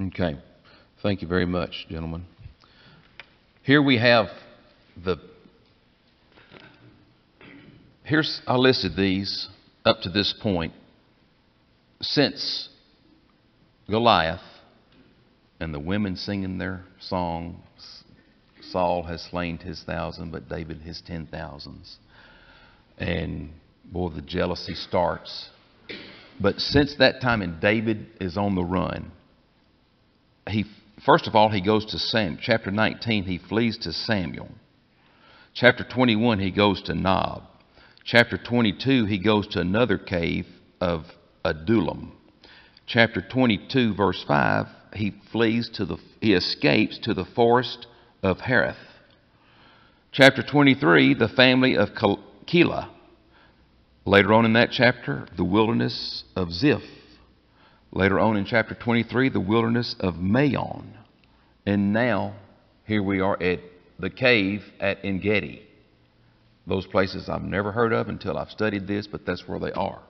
Okay. Thank you very much, gentlemen. Here we have I listed these up to this point. Since Goliath and the women singing their songs, Saul has slain his 1,000, but David his 10,000s. And boy, the jealousy starts. But since that time, and David is on the run, first of all, he goes to Samuel. Chapter 19, he flees to Samuel. Chapter 21, he goes to Nob. Chapter 22, he goes to another cave of Adullam. Chapter 22, verse 5, he escapes to the forest of Hereth. Chapter 23, the family of Keilah. Later on in that chapter, the wilderness of Ziph. Later on in chapter 23, the wilderness of Maon. And now, here we are at the cave at En-Gedi. Those places I've never heard of until I've studied this, but that's where they are.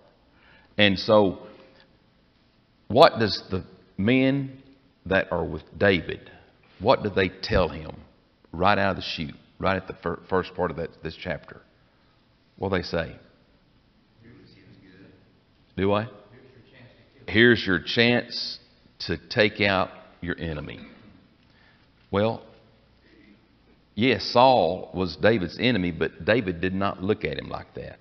And so, what does the men that are with David, what do they tell him right out of the chute, right at the first part of this chapter? What do they say? Do I? Here's your chance to take out your enemy. Well, yes, Saul was David's enemy, but David did not look at him like that.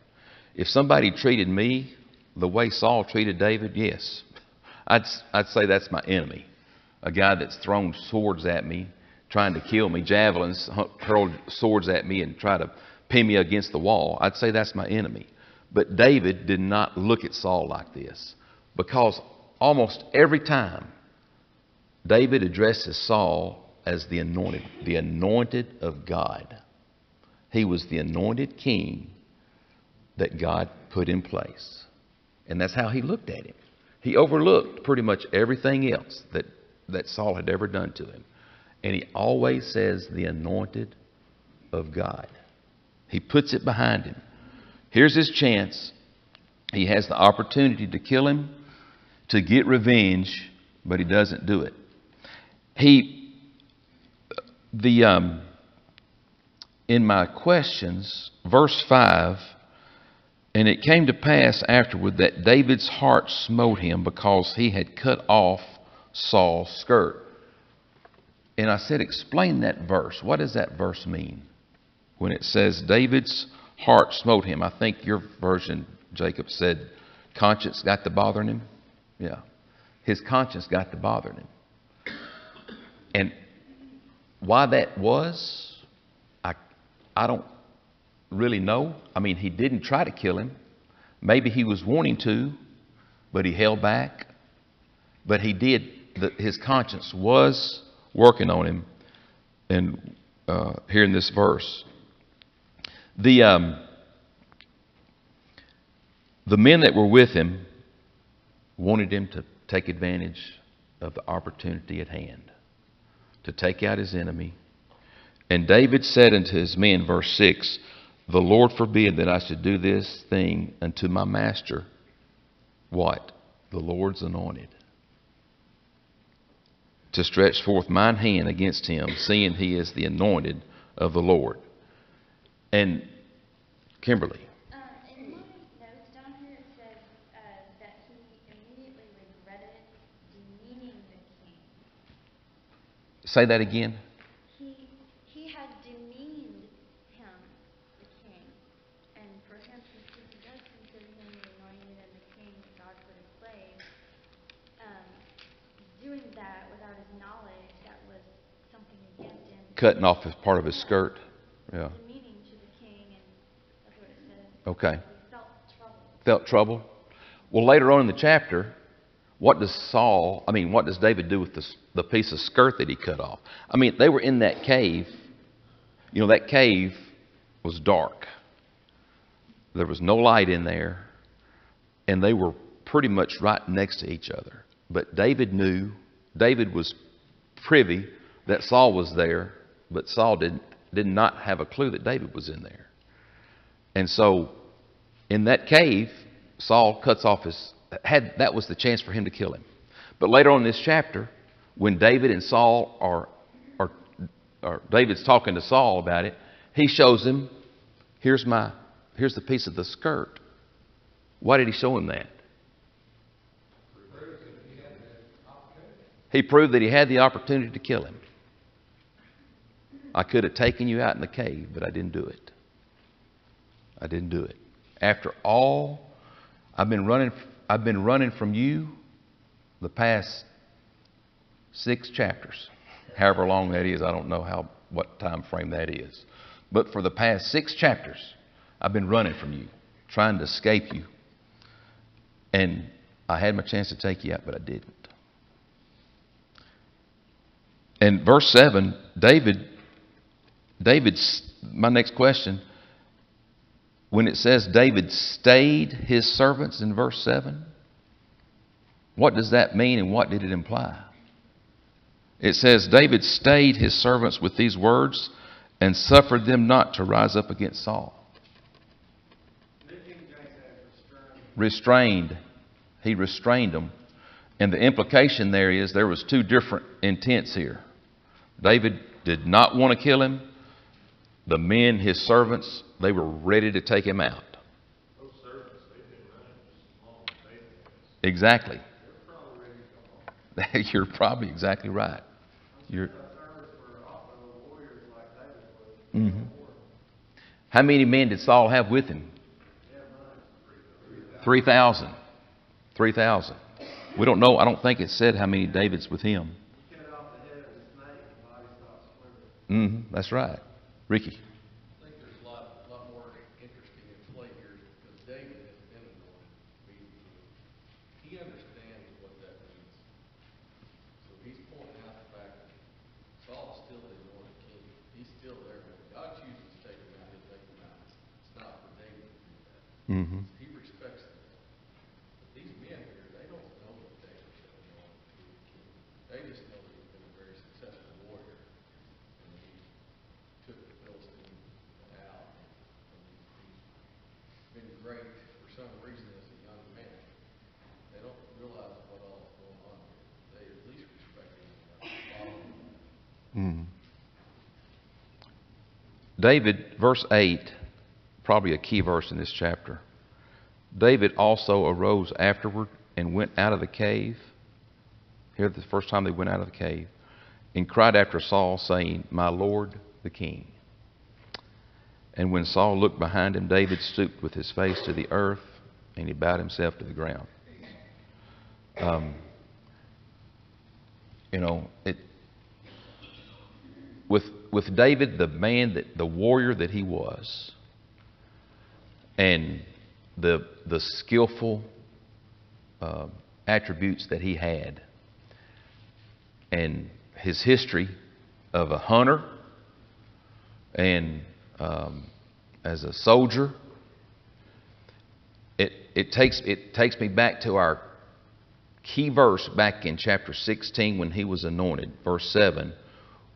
If somebody treated me the way Saul treated David, yes, I'd say that's my enemy. A guy that's thrown swords at me, trying to kill me, javelins, hurled swords at me and try to pin me against the wall. I'd say that's my enemy. But David did not look at Saul like this, because almost every time David addresses Saul as the anointed of God. He was the anointed king that God put in place. And that's how he looked at him. He overlooked pretty much everything else that Saul had ever done to him. And he always says the anointed of God. He puts it behind him. Here's his chance. He has the opportunity to kill him, to get revenge, but he doesn't do it. In my questions, verse 5, and it came to pass afterward that David's heart smote him because he had cut off Saul's skirt. And I said, explain that verse. What does that verse mean? When it says David's heart smote him. I think your version, Jacob, said conscience got to bothering him. Yeah. His conscience got to bothering him. And why that was, I don't really know. I mean, he didn't try to kill him. Maybe he was wanting to, but he held back. But he did. His conscience was working on him. And here in this verse, the men that were with him wanted him to take advantage of the opportunity at hand, to take out his enemy. And David said unto his men, verse 6, the Lord forbid that I should do this thing unto my master. What? The Lord's anointed. To stretch forth mine hand against him, seeing he is the anointed of the Lord. And Kimberly. In my notes down here it says that he immediately regretted demeaning the king. Say that again. He had demeaned him, the king, and for him, since he does consider him the anointed and the king that God put in place, doing that without his knowledge, that was something against him. Cutting off as part of his skirt. Yeah. Demeaning to the king, and that's what it says. Okay. He felt trouble. Felt trouble. Well, later on in the chapter, what does David do with the piece of skirt that he cut off? I mean, they were in that cave. You know, that cave was dark. There was no light in there. And they were pretty much right next to each other. But David was privy that Saul was there, but Saul did not have a clue that David was in there. And so, in that cave, Saul cuts off that was the chance for him to kill him. But later on in this chapter, when David and Saul or David's talking to Saul about it, he shows him, here's the piece of the skirt. Why did he show him that? He proved that he had the opportunity to kill him. I could have taken you out in the cave, but I didn't do it. I didn't do it. After all, I've been running from you the past 6 chapters. However long that is, I don't know what time frame that is. But for the past 6 chapters, I've been running from you, trying to escape you. And I had my chance to take you out, but I didn't. And verse 7, David's, my next question, when it says David stayed his servants in verse 7, what does that mean and what did it imply? It says David stayed his servants with these words and suffered them not to rise up against Saul. Restrained. He restrained them. And the implication there is there was 2 different intents here. David did not want to kill him. The men, his servants, they were ready to take him out. Those servants, they've been running as long as David has. Exactly. They're probably ready to come on. You're probably exactly right. Mm-hmm. How many men did Saul have with him? 3,000. 3,000. We don't know. I don't think it said how many David's with him. That's right. Ricky. I think there's a lot more interesting at play here because David has been anointed. He understands what that means. So he's pointing out the fact that Saul's still the anointed king. He's still there. When God chooses to take him out, he'll take him out. It's not for David to do that. Mm-hmm. He respects that. But these men here, they don't know that David should be anointed to be the king. They just know that he's been a very successful warrior. And he took the Philistine out. And he's been great for some reason as a young man. They don't realize what all is going on here. They at least respect him and follow him. David, verse 8, probably a key verse in this chapter. David also arose afterward and went out of the cave. Here, the first time they went out of the cave, and cried after Saul, saying, My Lord the king. And when Saul looked behind him, David stooped with his face to the earth, and he bowed himself to the ground. With David, the man, the warrior that he was, and the skillful attributes that he had, and his history of a hunter and as a soldier, it takes me back to our key verse back in chapter 16 when he was anointed, verse 7,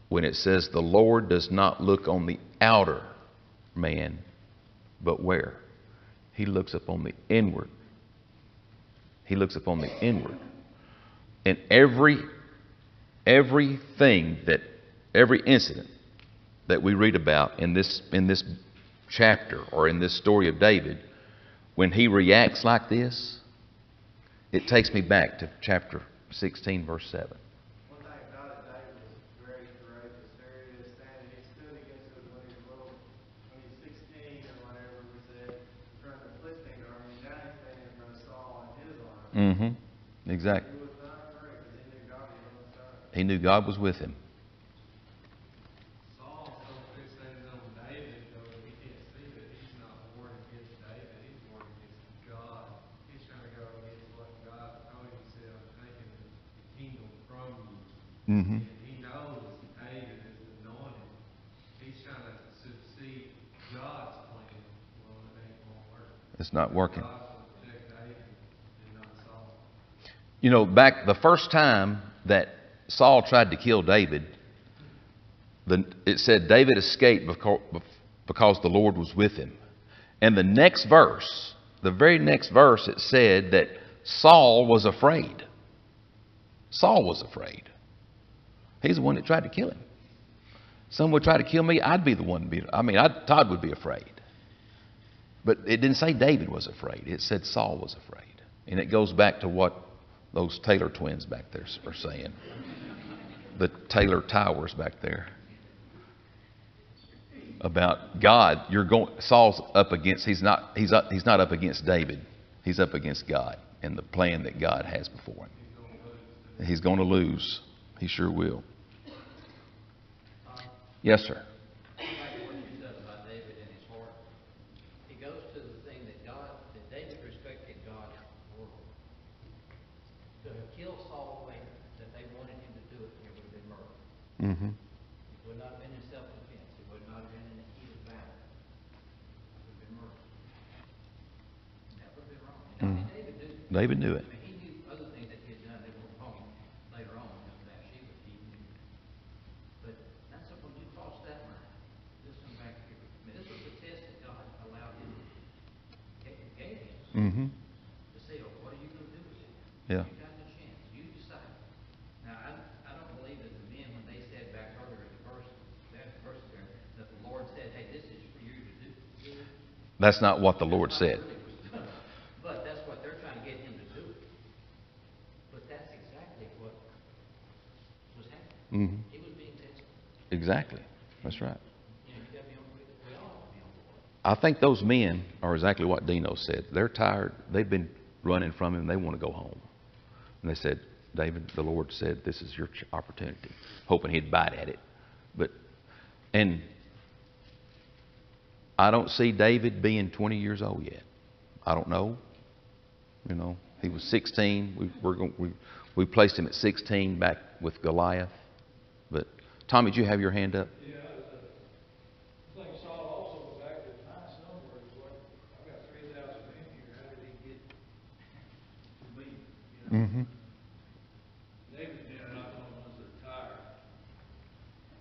when it says, the Lord does not look on the outer man, but where? He looks upon the inward. He looks upon the inward. And every incident that we read about in this chapter or in this story of David, when he reacts like this, it takes me back to chapter 16, verse 7. One thing about it, David was very courageous. There he is standing. He stood against it when he was little, when he's 16 or whatever we said, in front of the Philistine army. Now he's standing in front of Saul and his army. Mm-hmm. Exactly. He was not afraid because he knew God was on his side. He knew God was with him. Saul so fixated on David, though he can't see that he's not warring against David. He's warring against God. He's trying to go against what God told him. He said, I'm taking the kingdom from you. Mm-hmm. And he knows David is anointed. He's trying to succeed God's plan. Well, it ain't going to work. It's not working. God will protect David and not Saul. You know, back the first time that Saul tried to kill David, it said David escaped because the Lord was with him. And the next verse, the very next verse, it said that Saul was afraid. Saul was afraid. He's the one that tried to kill him. Someone would try to kill me, I'd be the one. Todd would be afraid. But it didn't say David was afraid. It said Saul was afraid. And it goes back to what those Taylor twins back there are saying. The Taylor Towers back there. About God, Saul's up against, he's not up against David. He's up against God and the plan that God has before him. He's going to lose. He sure will. Yes, sir. Like what you said about David and his heart. He goes to the thing that David respected God for. To have killed Saul later, that they wanted him to do it, it would have been murder. Mm-hmm. It would not have been in self-defense. It would not have been in a heated battle. It would have been murder. That would have been wrong. David knew it. I mean, he knew other things that he had done that were wrong later on. Bathsheba, he knew. But not so when you cross that line. This one back here. I mean, this was the test that God allowed him, gave him. Mm-hmm. To say, oh, what are you going to do with it? Yeah. You got the chance. You decide. Now, I don't believe that the men, when they said back earlier in the verse there, that the Lord said, hey, this is for you to do. That's not what the Lord said. But that's what they're trying to get him to do. But that's exactly what was happening. Mm-hmm. He was being tested. Exactly. That's right. You know, you got to be on board. We all have to be on board. I think those men are exactly what Dino said. They're tired. They've been running from him. They want to go home. And they said, David, the Lord said, this is your opportunity. Hoping he'd bite at it. And I don't see David being 20 years old yet. I don't know. You know, he was 16. We placed him at 16 back with Goliath. But Tommy, did you have your hand up? Yeah, I think Saul also was back to nice somewhere. I've got 3,000 men here. How did he get to me? You know? Mm-hmm. David's men are not the only ones that are tired.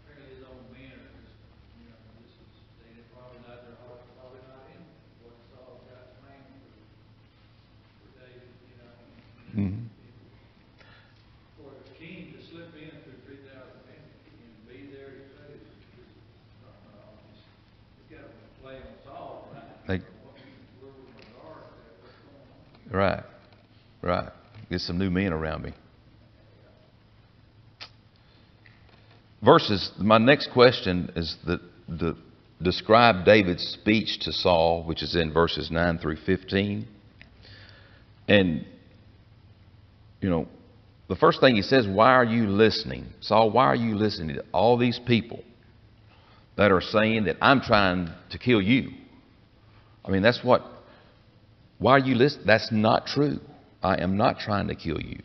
Apparently his own men are just, they probably not their heart, probably not in what Saul got planned for David, you know. Mm-hmm. For a king to slip in through 3,000 men and be there to say, it's got to play on Saul, right? Where was my guard? What's going on? Right. Get some new men around me. My next question is the describe David's speech to Saul, which is in verses 9 through 15. And, the first thing he says, why are you listening? Saul, why are you listening to all these people that are saying that I'm trying to kill you? I mean, why are you listening? That's not true. I am not trying to kill you.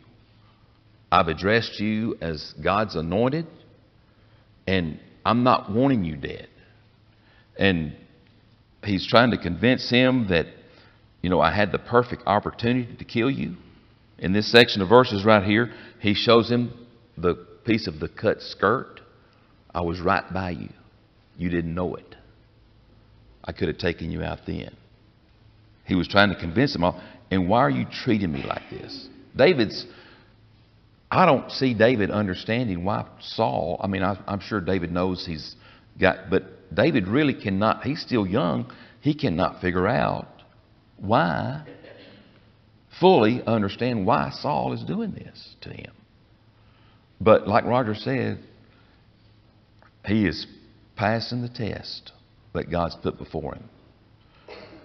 I've addressed you as God's anointed, and I'm not wanting you dead. And he's trying to convince him that, I had the perfect opportunity to kill you. In this section of verses right here, he shows him the piece of the cut skirt. I was right by you. You didn't know it. I could have taken you out then. He was trying to convince him all. And why are you treating me like this? I don't see David understanding why Saul, I'm sure David knows but David really cannot, he's still young, he cannot figure out fully understand why Saul is doing this to him. But like Roger said, he is passing the test that God's put before him.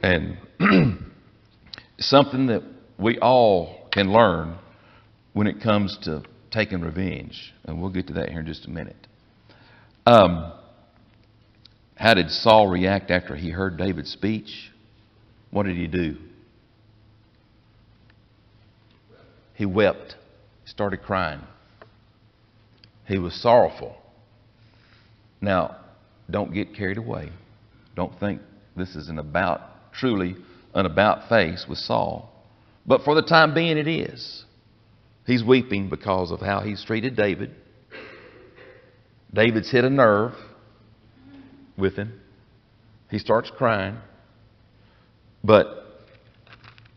And something that we all can learn when it comes to taking revenge. And we'll get to that here in just a minute. How did Saul react after he heard David's speech? What did he do? He wept. He started crying. He was sorrowful. Now, don't get carried away. Don't think this is truly an about face with Saul. But for the time being, it is. He's weeping because of how he's treated David. David's hit a nerve with him. He starts crying. But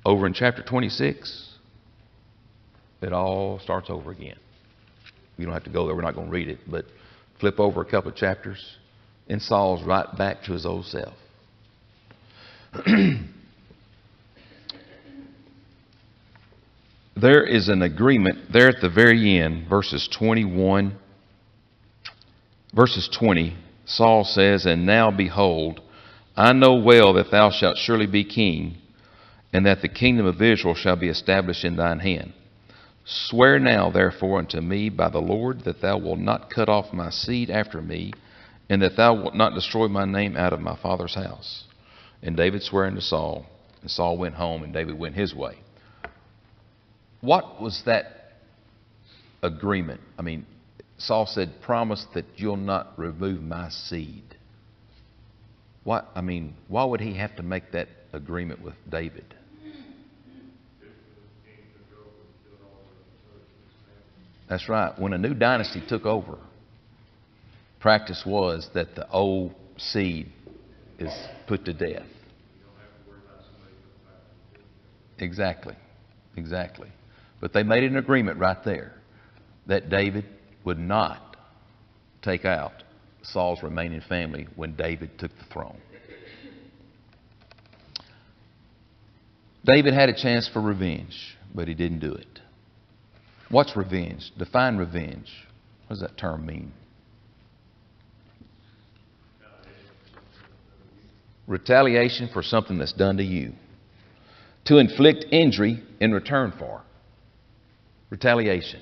over in chapter 26, it all starts over again. You don't have to go there. We're not going to read it. But flip over a couple of chapters, and Saul's right back to his old self. There is an agreement there at the very end, verses 21. Verses 20, Saul says, "And now behold, I know well that thou shalt surely be king, and that the kingdom of Israel shall be established in thine hand. Swear now therefore unto me by the Lord that thou wilt not cut off my seed after me, and that thou wilt not destroy my name out of my father's house." And David sware unto Saul, and Saul went home, and David went his way. What was that agreement? I mean, Saul said, "Promise that you'll not remove my seed." Why would he have to make that agreement with David? That's right. When a new dynasty took over, practice was that the old seed is put to death. Exactly. Exactly. But they made an agreement right there that David would not take out Saul's remaining family when David took the throne. David had a chance for revenge, but he didn't do it. What's revenge? Define revenge. What does that term mean? Retaliation for something that's done to you. To inflict injury in return for. Retaliation.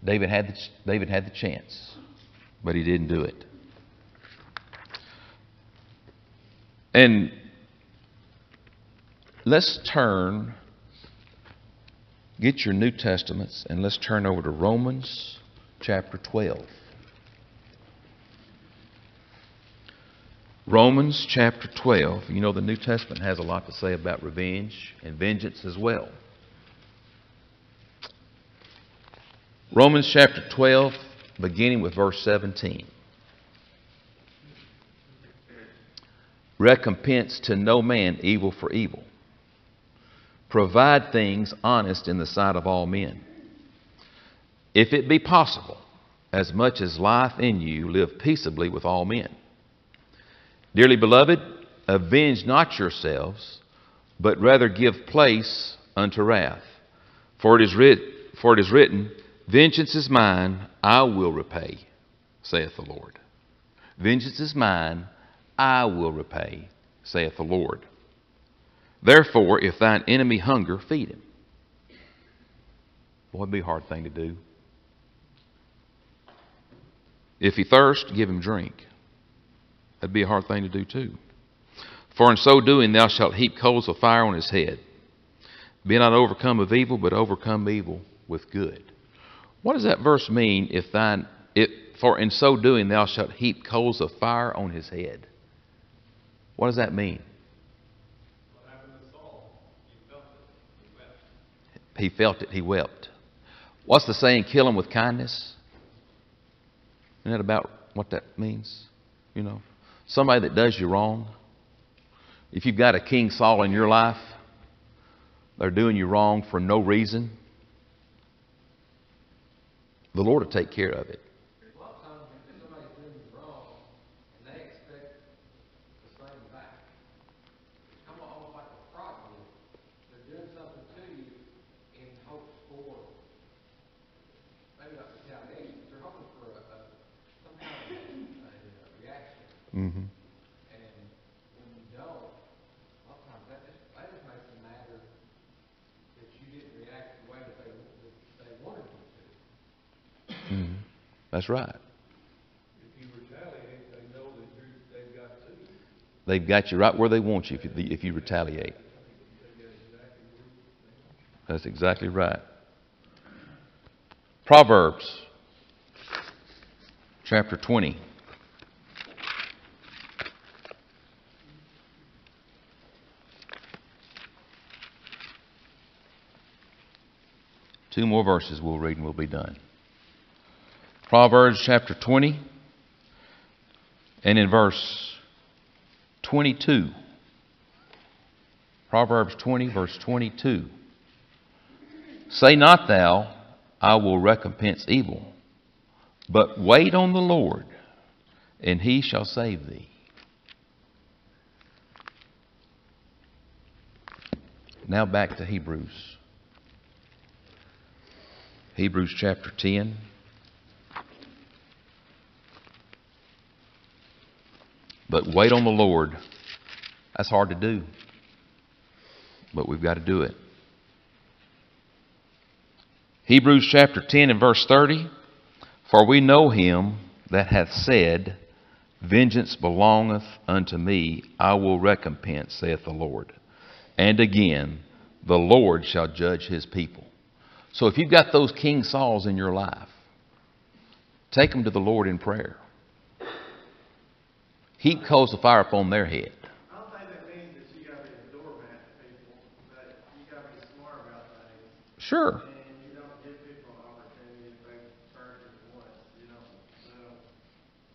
David had the chance, but he didn't do it. And let's turn, get your New Testaments, and let's turn over to Romans chapter 12. Romans chapter 12. You know, the New Testament has a lot to say about revenge and vengeance as well. Romans chapter 12, beginning with verse 17. Recompense to no man evil for evil. Provide things honest in the sight of all men. If it be possible, as much as life in you, live peaceably with all men. Dearly beloved, avenge not yourselves, but rather give place unto wrath. For it is written, Vengeance is mine, I will repay, saith the Lord. Vengeance is mine, I will repay, saith the Lord. Therefore, if thine enemy hunger, feed him. Boy, it'd be a hard thing to do. If he thirst, give him drink. That'd be a hard thing to do too. For in so doing thou shalt heap coals of fire on his head. Be not overcome of evil, but overcome evil with good. What does that verse mean? For in so doing thou shalt heap coals of fire on his head. What does that mean? What happened to Saul? He felt it. He wept. He felt it. He wept. What's the saying? Kill him with kindness. Isn't that about what that means? You know, somebody that does you wrong. If you've got a King Saul in your life, they're doing you wrong for no reason, the Lord will take care of it. A lot of times when somebody's doing you wrong and they expect the same back, it's kind of almost like a fraud deal. They're doing something to you in hopes for, maybe not retaliation, but they're hoping for some kind of a reaction. Mm-hmm. And when you don't, a lot of times that just makes it matter that you didn't react the way that they wanted you to. Mm-hmm. That's right. If you retaliate, they know that they've got to. They've got you right where they want you if you retaliate. That's exactly right. Proverbs chapter 20. Two more verses we'll read and we'll be done. Proverbs chapter 20 and in verse 22. Proverbs 20 verse 22. Say not thou, I will recompense evil. But wait on the Lord, and he shall save thee. Now back to Hebrews. Hebrews chapter 10. But wait on the Lord. That's hard to do. But we've got to do it. Hebrews chapter 10 and verse 30. For we know him that hath said, Vengeance belongeth unto me, I will recompense, saith the Lord. And again, the Lord shall judge his people. So if you've got those King Sauls in your life, take them to the Lord in prayer. Heap coals of fire upon their head. I don't think that means that you got to be a doormat to people, but you got to be smart about things. Sure. And you don't give people an opportunity if they turn to once. You don't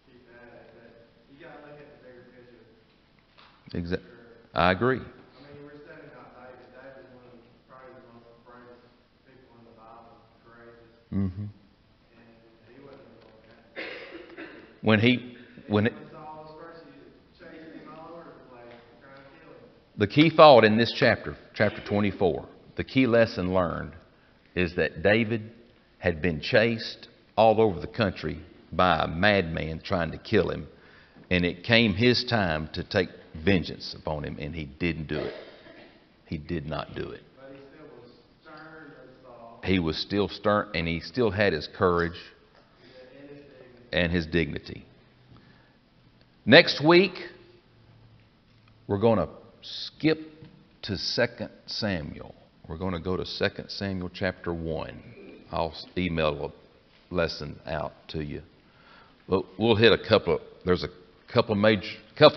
keep that at it. But you got to look at the bigger picture. Exactly. Sure. I agree. I mean, we're studying out David. David's one of probably the most bravest people in the Bible, courageous. Mm-hmm. And he wasn't going that. When When Saul was first, he was chasing him all over the place, trying to kill him. the key thought in this chapter, chapter 24, the key lesson learned is that David had been chased all over the country by a madman trying to kill him. And it came his time to take vengeance upon him, and he didn't do it. He did not do it. But he still was stern as Saul. He was still stern, and he still had his courage and his dignity. Next week, we're going to skip to 2 Samuel. We're going to go to 2 Samuel chapter 1. I'll email a lesson out to you. We'll hit there's a couple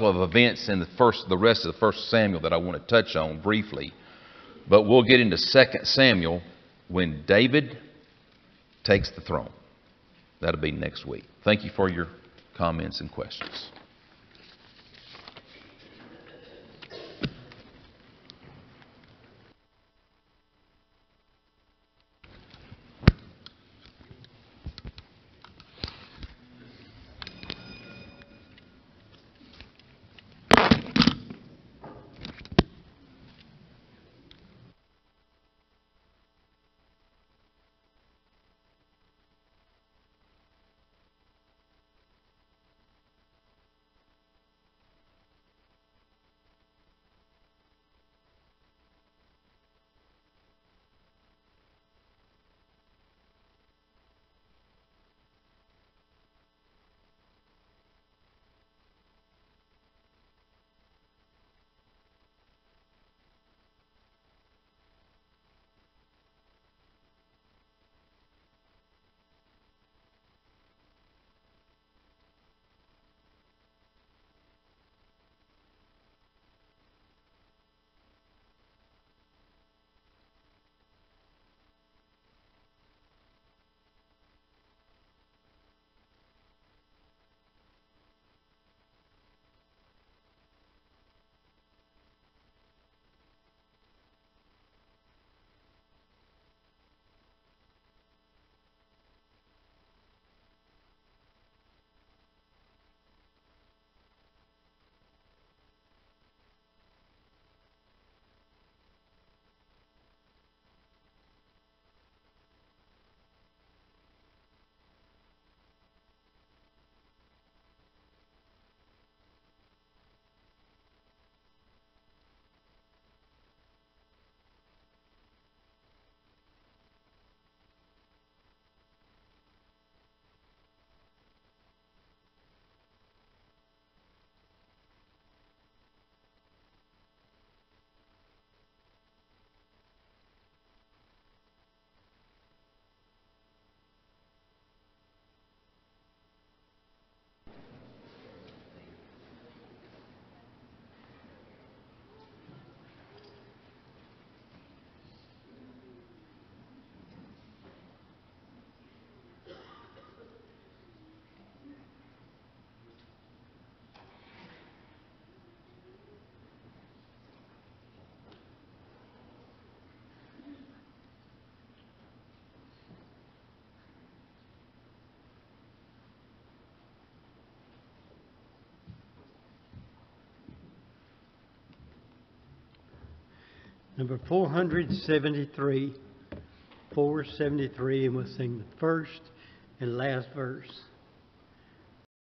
of events in the rest of the 1 Samuel that I want to touch on briefly. But we'll get into 2 Samuel when David takes the throne. That'll be next week. Thank you for your comments and questions. Number 473. 473, and we'll sing the first and last verse.